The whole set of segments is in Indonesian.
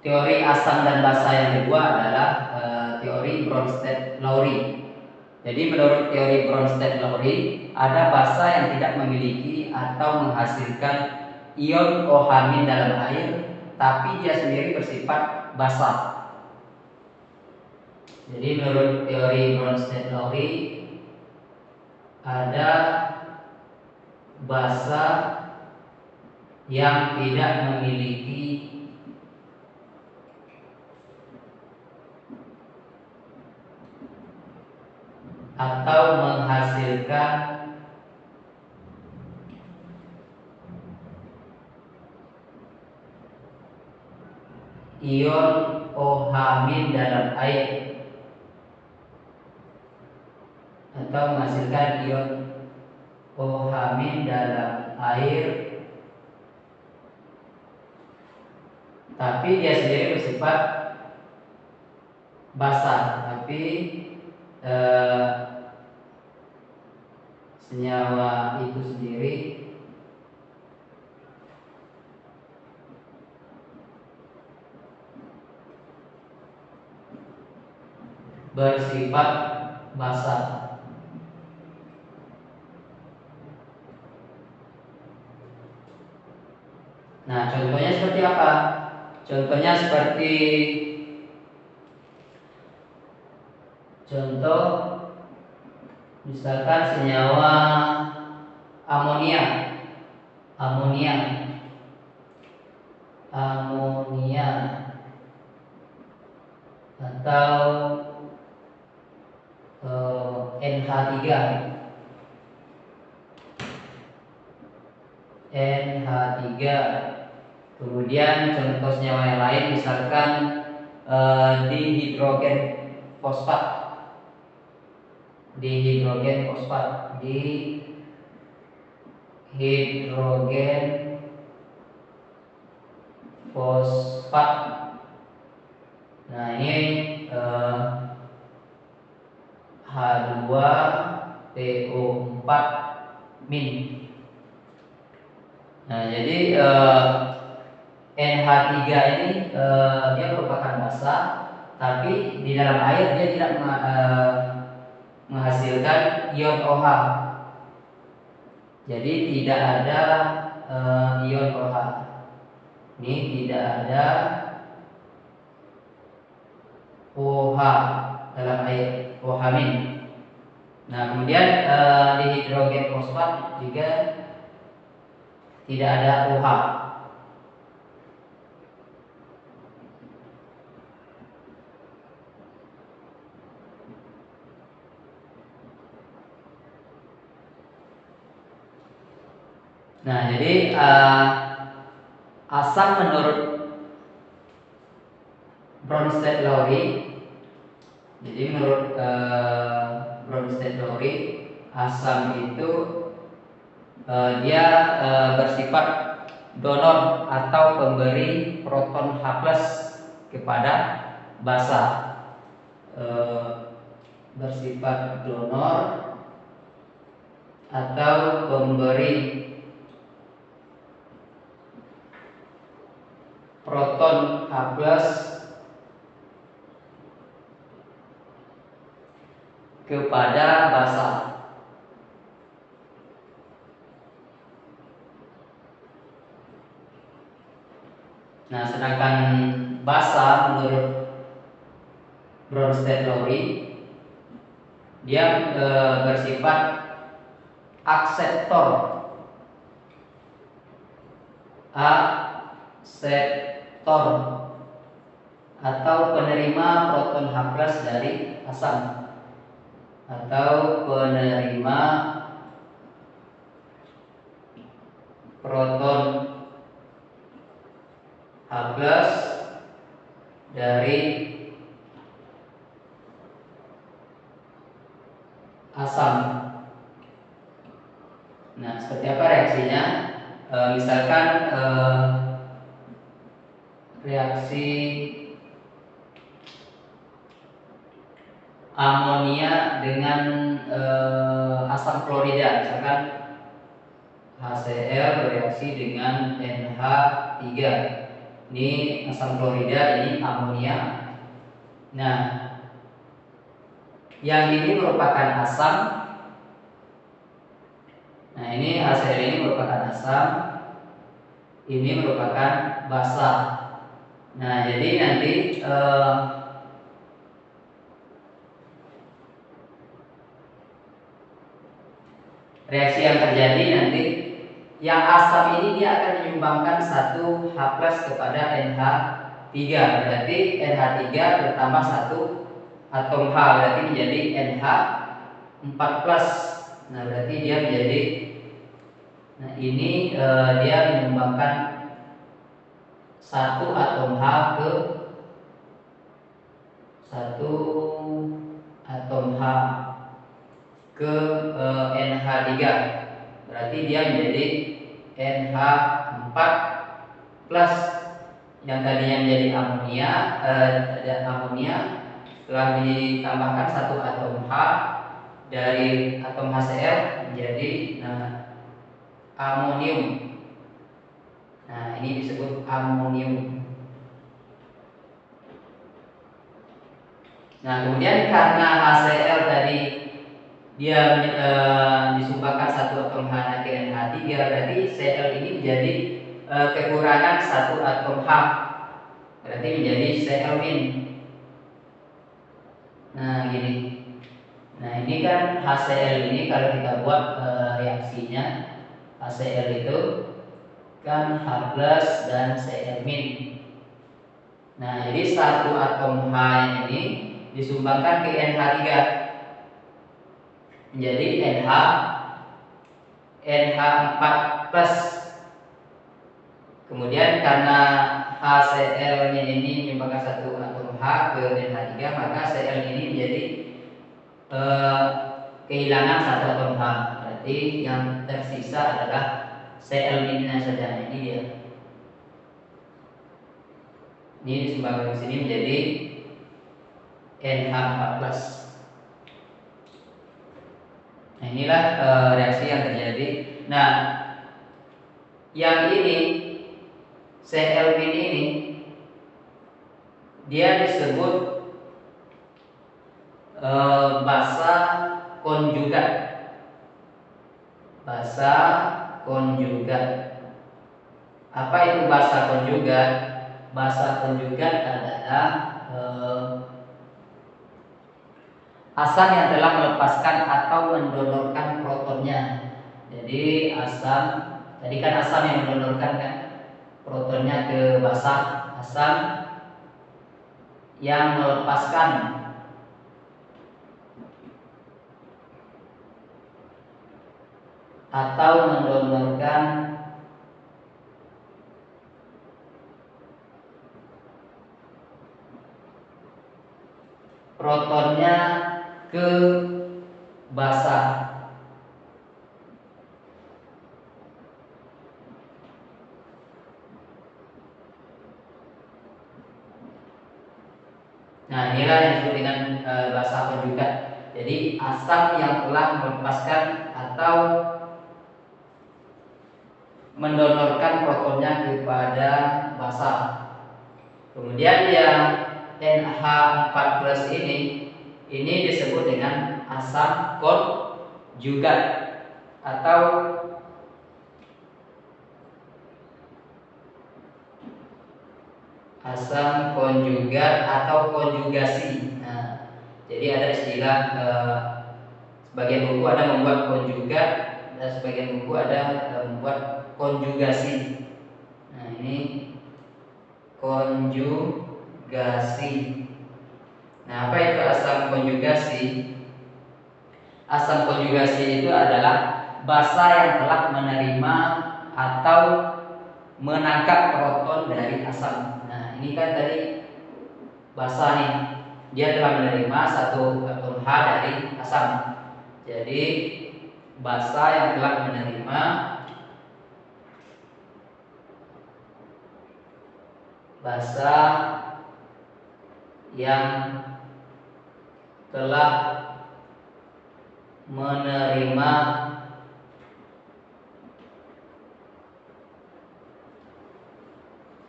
teori asam dan basa yang kedua adalah teori Bronsted-Lowry. Jadi menurut teori Bronsted-Lowry, ada basa yang tidak memiliki atau menghasilkan ion OH- dalam air, tapi dia sendiri bersifat basa. Jadi menurut teori Bronsted-Lowry, ada basa yang tidak memiliki atau menghasilkan ion OH- dalam air atau menghasilkan ion OH- dalam air, tapi dia sendiri bersifat basa, tapi senyawa itu sendiri bersifat basa. Nah, contohnya seperti apa? Contohnya seperti contoh misalkan senyawa amonia, amonia, amonia, atau NH3, NH3. Kemudian contoh senyawa yang lain misalkan dihidrogen fosfat, dihidrogen fosfat, dihidrogen fosfat. Nah, ini H2PO4-. Nah, jadi NH3 ini dia merupakan basa, tapi di dalam air dia tidak menghasilkan ion OH. Jadi tidak ada ion OH. Ini tidak ada OH dalam air, OH-. Nah, kemudian di hidrogen fosfat juga tidak ada OH. Nah, jadi asam menurut Bronsted-Lowry, jadi menurut Bronsted-Lowry, asam itu dia bersifat donor atau pemberi proton H+ kepada basa, bersifat donor atau pemberi proton H+ kepada basa. Nah, sedangkan basa menurut Bronsted-Lowry dia bersifat akseptor, akseptor atau penerima proton H+ dari asam, atau penerima proton H+ dari asam. Nah, seperti apa reaksinya? Misalkan reaksi amonia dengan asam klorida, misalkan HCl bereaksi dengan NH3. Ini asam klorida, ini amonia. Nah, yang ini merupakan asam. Nah, ini HCl ini merupakan asam. Ini merupakan basa. Nah, jadi nanti reaksi yang terjadi nanti, yang asam ini dia akan menyumbangkan 1 H+ kepada NH3. Berarti NH3 bertambah 1 atom H, berarti menjadi NH4+. Nah, berarti dia menjadi, nah ini dia menyumbangkan 1 atom H ke 1 atom H ke NH3. Berarti dia menjadi NH4+, yang tadinya menjadi amonia, setelah ditambahkan 1 atom H dari atom HCl menjadi amonium. Nah, ini disebut amonium. Nah, kemudian karena HCl tadi dia disumbangkan 1 atom H ke NH3, berarti Cl ini menjadi kekurangan 1 atom H, berarti menjadi Cl-. Nah, gini. Nah, ini kan HCl ini kalau kita buat reaksinya, HCl itu kan H+ dan Cl-. Nah, jadi 1 atom H ini disumbangkan ke NH3 menjadi NH4+. Kemudian karena HCl-nya ini menyumbangkan 1 atom H ke NH3, maka Cl ini menjadi kehilangan 1 atom H. Berarti yang tersisa adalah Cl-nya saja. Ini dia. Ini disumbangkan ke sini menjadi NH4+. Nah, inilah reaksi yang terjadi. Nah, yang ini Cl- ini dia disebut basa konjugat. Basa konjugat. Apa itu basa konjugat? Basa konjugat adalah asam yang telah melepaskan atau mendonorkan protonnya. Jadi asam, tadi kan asam yang mendonorkan kan protonnya ke basa, asam yang melepaskan atau mendonorkan protonnya ke basa. Nah, inilah yang disebut dengan basa konjugat. Jadi asam yang telah melepaskan atau mendonorkan protonnya kepada basa. Kemudian yang NH4+ ini disebut dengan asam konjugat atau asam konjugat atau konjugasi. Nah, jadi ada istilah sebagian buku ada membuat konjugat dan sebagian buku ada membuat konjugasi. Nah, ini konjugasi. Nah, apa itu asam konjugasi? Asam konjugasi itu adalah basa yang telah menerima atau menangkap proton dari asam. Nah, ini kan tadi basa nih, dia telah menerima 1 atom H dari asam. Jadi basa yang telah menerima basa yang telah menerima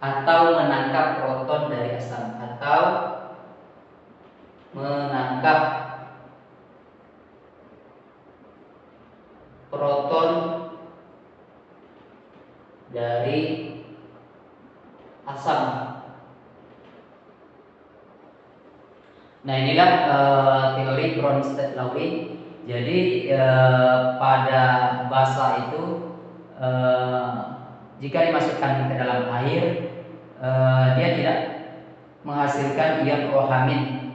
atau menangkap proton dari asam, atau menangkap proton dari asam. Nah, inilah teori Bronsted-Lowry. Jadi pada basa itu jika dimasukkan ke dalam air, dia tidak menghasilkan ion OH-,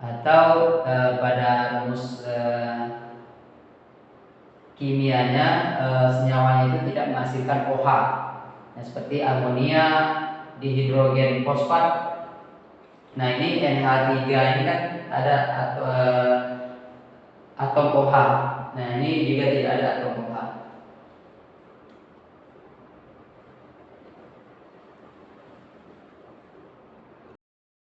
atau pada rumus kimianya senyawanya itu tidak menghasilkan OH. Nah, seperti amonia, dihidrogen fosfat. Nah, ini NH3 ini kan ada atom OH. Nah, ini juga tidak ada atom OH.